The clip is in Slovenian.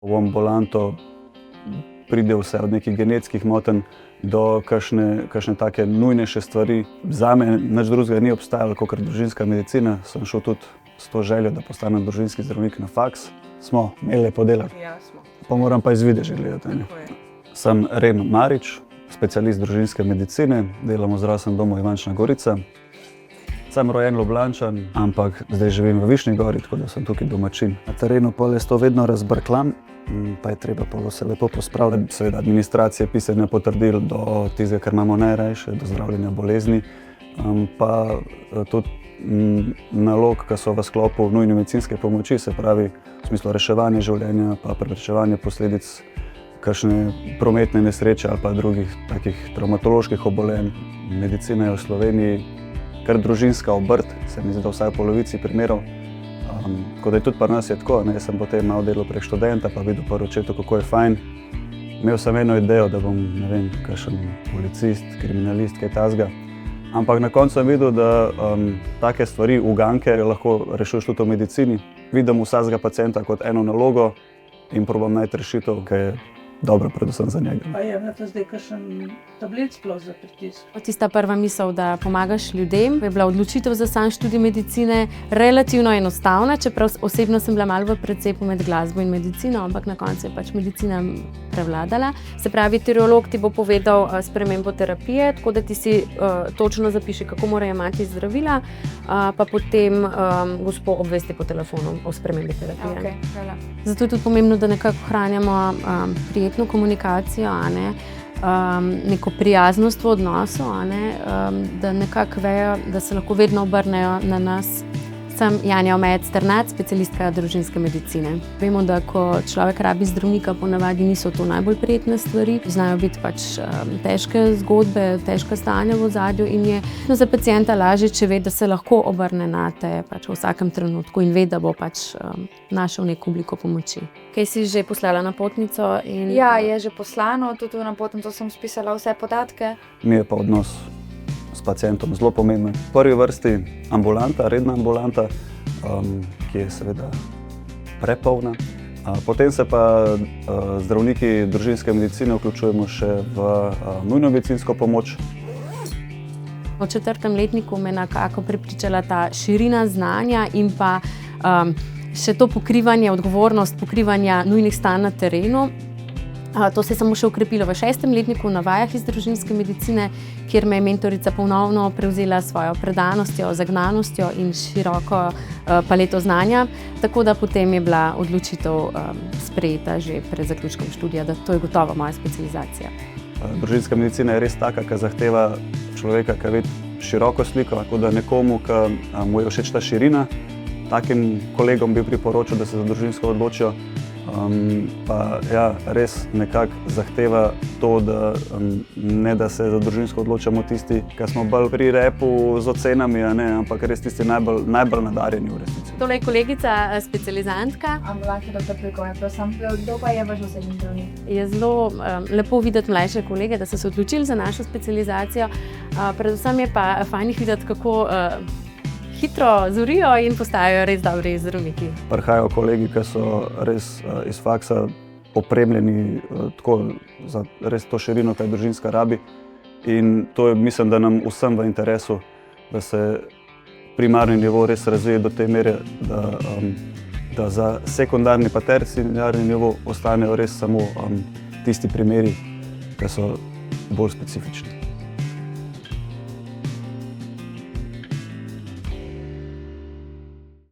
V ambulanto pride vse od nekih genetskih motenj do kakšne take nujnejše stvari. Zame nič drugega ni obstajalo kakor družinska medicina. Sem šel tudi s to željo, da postanem družinski zdravnik na faks. Smo imeli lepo delati. Ja, smo. Pa moram pa izvide že gledati. Sem Ren Marič, specialist družinske medicine, delam v zdravstvenem domu Ivančna Gorica. Sem rojen Ljubljančan, ampak zdaj živim v Višnji Gori, tako da sem tukaj domačin. Na terenu pol jaz to vedno razbrklam, pa je treba pol vse lepo pospraviti. Seveda administracije, pisanja potrdil do tistega, kar imamo najrajše, do zdravljenja bolezni, pa tudi nalog, ki so v sklopu nujne medicinske pomoči, se pravi v smislu reševanja življenja, pa preprečevanja posledic kakšne prometne nesreče ali pa drugih takih travmatoloških obolenj. Medicina je v Sloveniji kar družinska obrt, se mi zdi, da vsaj v polovici primerov. Tako da je tudi pri nas je tako, ne? Jaz sem potem malo delal prek študenta, pa videl po očetu, kako je fajn. Imel sem eno idejo, da bom, ne vem, kakšen policist, kriminalist, kaj takega. Ampak na koncu sem videl, da take stvari, uganke, lahko rešuješ tudi v medicini. Vidim vsakega pacienta kot eno nalogo in probam najti rešitev, ki je dobro predvsem za njega. Pa jemljete zdaj kakšen tablic sploh za pritisk? Tista prva misel, da pomagaš ljudem, je bila odločitev za sam študij medicine relativno enostavna, čeprav osebno sem bila malo v precepu med glasbo in medicino, ampak na koncu je pač medicina prevladala. Se pravi, teriolog ti bo povedal spremembo terapije, tako da ti si točno zapiši, kako mora jemati zdravila, pa potem gospo obvesti po telefonu o spremembi terapije. Okay, Zato je tudi pomembno, da nekako ohranjamo prijetno komunikacijo, neko prijaznost v odnosu, da nekako vejo, da se lahko vedno obrnejo na nas. Sem Janja Omejec Strnad, specialistka družinske medicine. Vemo, da ko človek rabi zdravnika, ponavadi niso to najbolj prijetne stvari. Znajo biti pač težke zgodbe, težka stanja v ozadju in je za pacienta lažje, če ve, da se lahko obrne nate pač v vsakem trenutku in ve, da bo pač našel neko obliko pomoči. Kaj si že poslala napotnico? Ja, je že poslano, tudi v napotnico sem spisala vse podatke. Mi je pa odnos s pacientom zelo pomemben. V prvi vrsti ambulanta, redna ambulanta, ki je seveda prepolna. Potem se pa zdravniki družinske medicine vključujemo še v nujno medicinsko pomoč. V 4. letniku me nekako prepričala ta širina znanja in pa še to pokrivanje, odgovornost pokrivanja nujnih stanj na terenu. To se je samo še ukrepilo v 6. letniku na vajah iz družinske medicine, kjer me je mentorica ponovno prevzela svojo predanostjo, zagnanostjo in široko paleto znanja. Tako da potem je bila odločitev sprejeta že pred zaključkom študija, da to je gotovo moja specializacija. Družinska medicina je res taka, ki zahteva človeka, ki vidi široko sliko, tako da nekomu, ki mu je všeč ta širina, takim kolegom bi priporočil, da se za družinsko odločijo. Pa ja, res nekako zahteva to, da ne da se za družinsko odločamo tisti, ki smo bolj pri repu z ocenami, ampak res tisti najbolj nadarjeni v resnici. Tole je kolegica specializantka. Ambulantni doktor Pilkovič, prosim, kdo pa je vaš osebni zdravnik? Je zelo lepo videti mlajše kolege, da so se odločili za našo specializacijo. Predvsem je pa fajn videti, kako hitro zorijo in postajajo res dobri zdravniki. Prihajajo kolegi, ki so res iz faksa opremljeni tako za res to širino, kaj družinska rabi. In to je, mislim, da nam vsem v interesu, da se primarni nivo res razvije do te mere, da za sekundarni pa terciarni nivo ostanejo res samo tisti primeri, ki so bolj specifični.